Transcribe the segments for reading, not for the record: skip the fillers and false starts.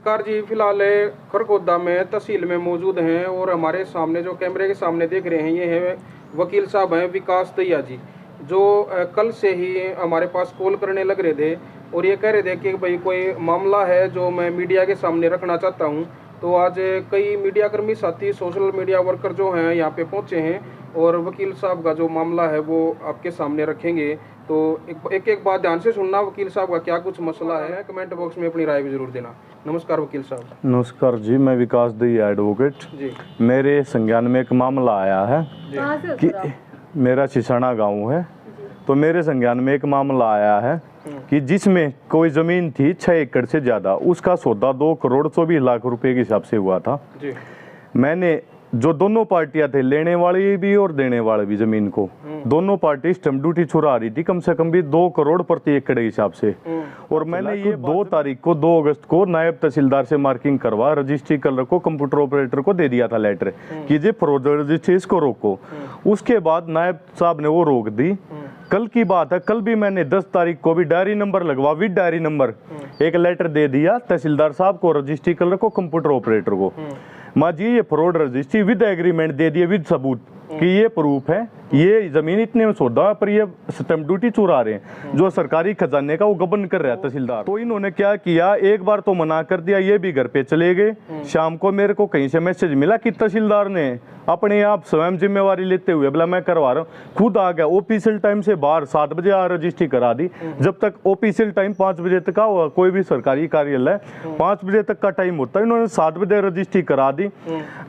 नमस्कार जी। फिलहाल खरगोदा में तहसील में मौजूद हैं और हमारे सामने जो कैमरे के सामने देख रहे हैं ये है वकील साहब हैं विकास दहिया जी, जो कल से ही हमारे पास कॉल करने लग रहे थे और ये कह रहे थे कि भाई कोई मामला है जो मैं मीडिया के सामने रखना चाहता हूँ। तो आज कई मीडिया कर्मी साथी, सोशल मीडिया वर्कर जो हैं यहाँ पे पहुँचे हैं और वकील साहब का जो मामला है वो आपके सामने रखेंगे। तो एक बात ध्यान से सुनना, वकील साहब का क्या कुछ मसला है कमेंट बॉक्स में अपनी राय भी जरूर देना। नमस्कार वकील साहब। नमस्कार जी, मैं विकास दहिया एडवोकेट जी। मेरे संज्ञान में एक मामला आया है कि मेरा सिसना गांव है, तो मेरे संज्ञान में एक मामला आया है कि जिसमें कोई जमीन थी 6 एकड़ से ज्यादा, उसका सौदा 2 करोड़ 24 लाख रुपए के हिसाब से हुआ था जी। मैंने जो दोनों पार्टियां थे, लेने वाली भी और देने वाले भी, जमीन को दोनों पार्टी स्टैंप ड्यूटी चुरा रही थी कम से कम भी 2 करोड़ प्रति एकड़ के हिसाब से। और मैंने ये 2 तारीख को 2 अगस्त को नायब तहसीलदार से मार्किंग करवा रजिस्ट्री कलर को कंप्यूटर ऑपरेटर को दे दिया था लेटर कि ये फ्रॉड रजिस्ट्री, इसको रोको। उसके बाद नायब साहब ने वो रोक दी। कल की बात है, कल भी मैंने 10 तारीख को भी डायरी नंबर लगवा, विद डायरी नंबर एक लेटर दे दिया तहसीलदार साहब को, रजिस्ट्री कलर को, कंप्यूटर ऑपरेटर को। माँ जी ये फ्रॉड रजिस्ट्री विद एग्रीमेंट दे दिए, विद सबूत कि ये प्रूफ है, ये जमीन इतने में सौदा पर ये स्टैंप ड्यूटी चुरा रहे हैं, जो सरकारी खजाने का वो गबन कर रहा है तहसीलदार। तो इन्होंने क्या किया, एक बार तो मना कर दिया, ये भी घर पे चले गए। शाम को मेरे को कहीं से मैसेज मिला कि तहसीलदार ने अपने आप स्वयं जिम्मेवारी लेते हुए बोला मैं करवा रहा हूँ, खुद आ गया ऑफिशियल टाइम से बाहर 7 बजे आ रजिस्ट्री करा दी। जब तक ऑफिशियल टाइम 5 बजे तक का हुआ, कोई भी सरकारी कार्यालय 5 बजे तक का टाइम होता है, इन्होंने 7 बजे रजिस्ट्री करा दी।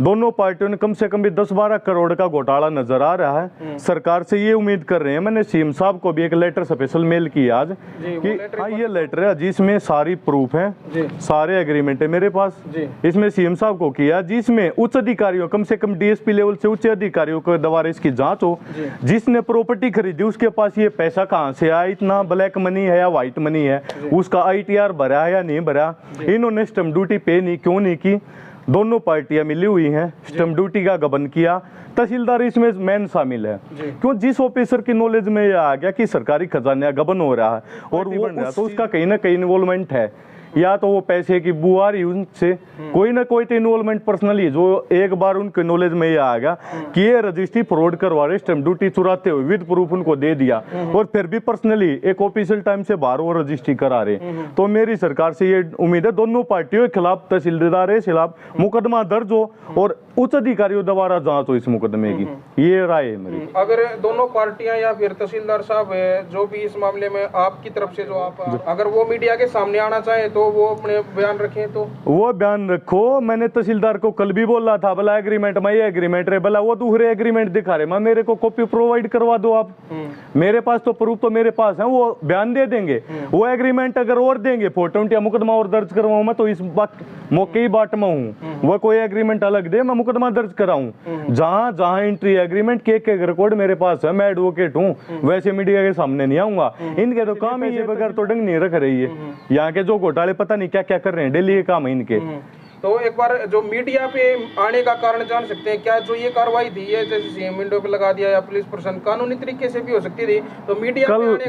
दोनों पार्टियों ने कम से कम भी 10-12 करोड़ का घोटाला नजर आ रहा है। सरकार से ये उम्मीद कर रहे हैं, मैंने सीएम साहब को भी एक लेटर स्पेशल मेल किया आज कि हाँ ये लेटर है जिसमें सारी प्रूफ है, सारे एग्रीमेंट है मेरे पास। इसमें सीएम साहब को किया जिसमें उच्च अधिकारियों, कम से कम डीएसपी लेवल से उच्च अधिकारियों के द्वारा इसकी जांच हो। जिसने प्रॉपर्टी खरीदी उसके पास ये पैसा कहां से आया, इतना ब्लैक मनी है या व्हाइट मनी है, उसका आईटीआर भरा है या नहीं भरा, इन्होंने स्टैंप ड्यूटी पे नहीं क्यों नहीं की। दोनों पार्टियां मिली हुई हैं, स्टैंप ड्यूटी का गबन किया। तहसीलदार इसमें मेन शामिल है, क्यों जिस ऑफिसर की नॉलेज में यह आ गया कि सरकारी खजाना गबन हो रहा है और वो बन रहा है, तो उसका कहीं ना कहीं इन्वॉल्वमेंट है, या तो वो पैसे की बुआरी उनसे कोई ना कोई तो इन्वॉल्वमेंट पर्सनली, जो एक बार उनके नॉलेज में ये आ गया कि ये रजिस्ट्री फ्रॉड करवा रहे, स्टैंप ड्यूटी चुराते हुए विद प्रूफ उनको दे दिया और फिर भी पर्सनली एक ऑफिशियल टाइम से बाहर वो रजिस्ट्री करा रहे। तो मेरी सरकार से ये उम्मीद है दोनों पार्टियों के खिलाफ, तहसीलदार के खिलाफ मुकदमा दर्ज हो और उच्च अधिकारियों द्वारा जांच हो इस मुकदमे की, ये राय है मेरी। अगर दोनों पार्टियां या फिर तहसीलदार साहब जो भी इस मामले में आपकी तरफ से जो आप अगर वो मीडिया के सामने आना चाहे तो वो अपने बयान रखें, तो वो बयान रखो। मैंने तहसीलदार को कल भी बोला था, भला एग्रीमेंट में ये एग्रीमेंट रहे, भला वो दूसरे एग्रीमेंट दिखा रहे, मैं मेरे को कॉपी प्रोवाइड करवा दो आप। मेरे पास तो प्रूफ तो मेरे पास है, वो बयान दे देंगे। वो एग्रीमेंट अगर और देंगे, फोटो मुकदमा और दर्ज करवाऊं मैं, तो इस बात मौके ही बाट में हूँ। वो कोई एग्रीमेंट अलग दे, मैं मुकदमा दर्ज कराऊं। जहां जहां एंट्री एग्रीमेंट के रिकॉर्ड मेरे पास है, मैं एडवोकेट हूँ, वैसे मीडिया के सामने नहीं आऊंगा। इनके तो काम ही ये बगैर तो डंग नहीं रख रही है। यहाँ के जो घोटाले पता नहीं क्या क्या कर रहे हैं, डेली के काम है इनके। तो एक बार जो मीडिया पे आने का कारण जान सकते हैं क्या? जो ये कार्रवाई थी है, जैसे सीएम विंडो पे लगा दिया या पुलिस प्रशासन, कानूनी तरीके से भी हो सकती थी, तो मीडिया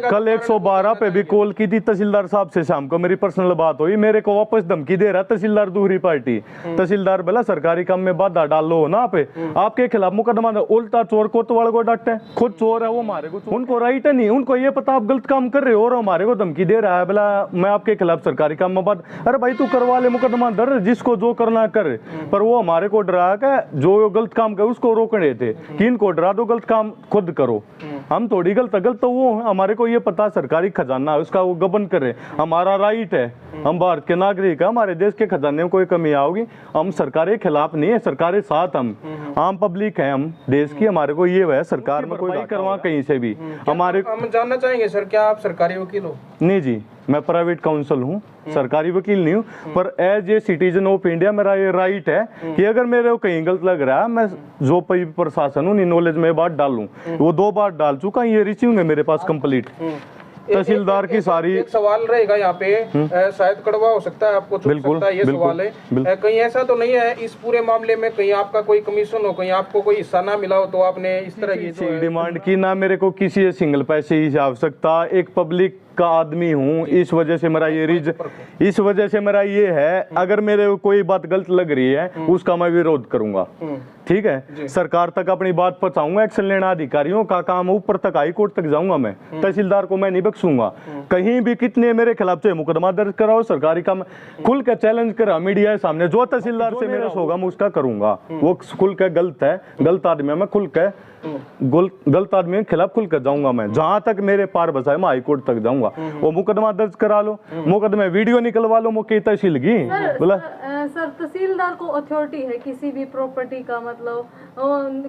कल 112 पे भी कॉल की थी तहसीलदार साहब से, शाम को मेरी पर्सनल बात हुई, मेरे को वापस धमकी दे रहा तहसीलदार दूसरी पार्टी। तहसीलदार बोला सरकारी काम में बाधा डाल लो ना, पे आपके खिलाफ मुकदमा, उल्टा चोर कोतवाल को डांटे, खुद चोर है वो, हमारे को उनको राइट है नहीं, उनको ये पता आप गलत काम कर रहे हो और हमारे को धमकी दे रहा है, बोला मैं आपके खिलाफ सरकारी काम में बात। अरे भाई तू करवा ले मुकदमा दर्ज, जिसको जो करना कर, पर वो हमारे को डरा के जो गलत काम करे उसको रोक रहे थे कि इनको डरा दो, गलत काम खुद करो। हम थोड़ी गलत तो वो हमारे को ये पता सरकारी खजाना है उसका वो गबन करे, हमारा राइट है, हम भारत के नागरिक है, हमारे देश के खजाने में कोई कमी आओगी, हम सरकार के खिलाफ नहीं है, सरकार के साथ हम आम पब्लिक है, हम देश की, हमारे को ये है सरकार में कोई करवा कहीं से भी हमारे। हम जानना चाहेंगे सर, क्या आप सरकारी वकील हो? नहीं जी, मैं प्राइवेट काउंसिल हूँ, सरकारी वकील नहीं हूँ, पर as a citizen of India मेरा ये राइट है कि अगर मेरे को कहीं गलत लग रहा है, मैं जो प्रशासन हूँ नॉलेज में बात डालूं। वो 2 बार डाल चुका, ये रिसीव है मेरे पास कंप्लीट। तहसीलदार की सारी एक सवाल रहेगा यहाँ पे, शायद कड़वा हो सकता है, आपको चुप सकता है, ये सवाल है, कहीं ऐसा तो नहीं है इस पूरे मामले में कहीं आपका कोई कमीशन हो, कहीं आपको कोई हिस्सा ना मिला हो, तो आपने इस तरह की डिमांड की? ना मेरे को किसी सिंगल पैसे की आवश्यकता, एक पब्लिक का आदमी हूँ, इस वजह से मेरा ये इस वजह से मेरा ये है, अगर मेरे को कोई बात गलत लग रही है उसका मैं विरोध करूंगा, ठीक है। सरकार तक अपनी बात पहुंचाऊंगा, एक्शन लेना अधिकारियों का काम, ऊपर तक हाई कोर्ट तक जाऊंगा मैं, तहसीलदार को मैं नहीं बख्शूंगा। कहीं भी कितने मेरे खिलाफ चाहे मुकदमा दर्ज कराओ, सरकारी काम खुल के चैलेंज करा मीडिया के सामने, जो तहसीलदार से मेरा होगा मैं उसका करूंगा। वो खुल के गलत है, गलत आदमी है, मैं खुल के गलत आदमी के खिलाफ खुल कर जाऊंगा मैं, जहां तक मेरे पार बसाए मैं हाई कोर्ट तक जाऊंगा। वो मुकदमा दर्ज करा लो, मुकदमे वीडियो निकलवा लो मुके तहसील की। बोला सर तहसीलदार को अथॉरिटी है किसी भी प्रॉपर्टी का मतलब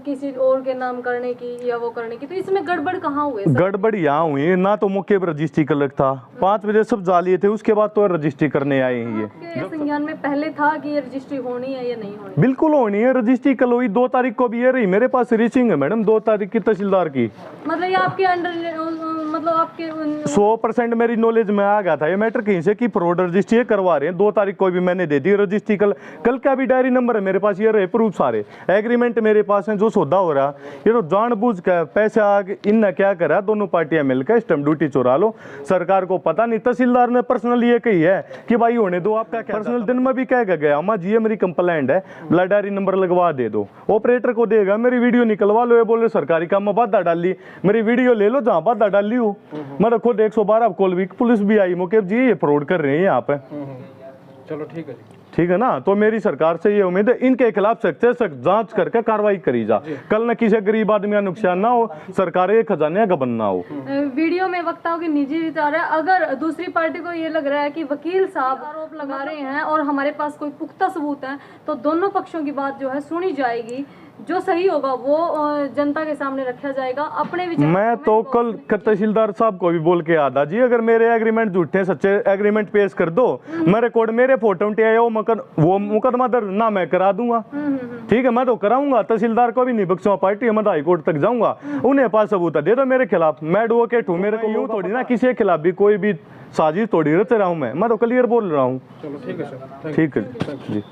किसी और के नाम करने की या वो करने की, तो इसमें गड़बड़ कहाँ हुई? गड़बड़ यहाँ हुई ना, तो मुके पर रजिस्ट्री कर लगता 5 बजे सब जा लिए थे, उसके बाद तो रजिस्ट्री करने आए हैं। ये संज्ञान में पहले था कि ये रजिस्ट्री होनी है या नहीं होनी? बिल्कुल होनी है, रजिस्ट्री कल हुई 2 तारीख को भी ये रही मेरे पास रीचिंग है मैडम, 2 तारीख की तहसीलदार की। मतलब ये आपके अंडर मतलब आपके 100% मेरी नॉलेज में आ गया था ये मैटर कहीं से कि फ्रॉड रजिस्ट्री करवा रहे हैं। 2 तारीख को भी मैंने दे दी रजिस्ट्री, कल का भी डायरी नंबर है मेरे पास, ये रहे प्रूफ सारे, एग्रीमेंट मेरे पास है। जो सौदा हो रहा ये तो जानबूझ के पैसे आगे इन क्या करा, दोनों पार्टियां मिलकर स्टैंप ड्यूटी चुरा लो, सरकार को पता नहीं। तहसीलदार ने पर्सनली ये कही है कि भाई होने दो, आपका पर्सनल दिन में भी कह गया अम्मा जी ये मेरी कंप्लेंट है, ब्लड डायरी नंबर लगवा दे दो, ऑपरेटर को देगा, मेरी वीडियो निकलवा लो। ये बोले सरकारी काम में बाधा डाली, मेरी वीडियो ले लो जहाँ बाधा डाली हो। मैं खुद 112 कॉल भी, पुलिस भी आई मुकेश जी ये फ्रॉड कर रहे हैं यहाँ पे। चलो ठीक है जी, ठीक है ना। तो मेरी सरकार से ये उम्मीद है इनके खिलाफ सख्त से सख्त जांच करके कार्रवाई करी जा, कल न किसी गरीब आदमी का नुकसान ना हो, सरकार एक खजाने का बनना हो। वीडियो में वक्ताओं की निजी विचार है, अगर दूसरी पार्टी को ये लग रहा है कि वकील साहब आरोप लगा रहे हैं और हमारे पास कोई पुख्ता सबूत है, तो दोनों पक्षों की बात जो है सुनी जाएगी, जो सही होगा वो जनता के सामने रखा जाएगा। अपने विचार मैं तो कल तहसीलदार साहब को भी बोल के आदा जी, अगर मेरे एग्रीमेंट झूठे सच्चे एग्रीमेंट पेश कर दो, मेरे कोड मेरे फोटो वो मुकदमा दर्ज ना मैं करा दूंगा, ठीक है, मैं तो कराऊंगा। तहसीलदार को भी नहीं बख्शूंगा, पार्टी मैं हाई कोर्ट तक जाऊंगा, उन्हें पास सबूत दे दो मेरे खिलाफ, मैं एडवोकेट हूँ, मेरे को यूं थोड़ी ना किसी के खिलाफ भी कोई भी साजिश थोड़ी रच रहा हूँ, मैं तो क्लियर बोल रहा हूँ। चलो ठीक है सर, ठीक है जी।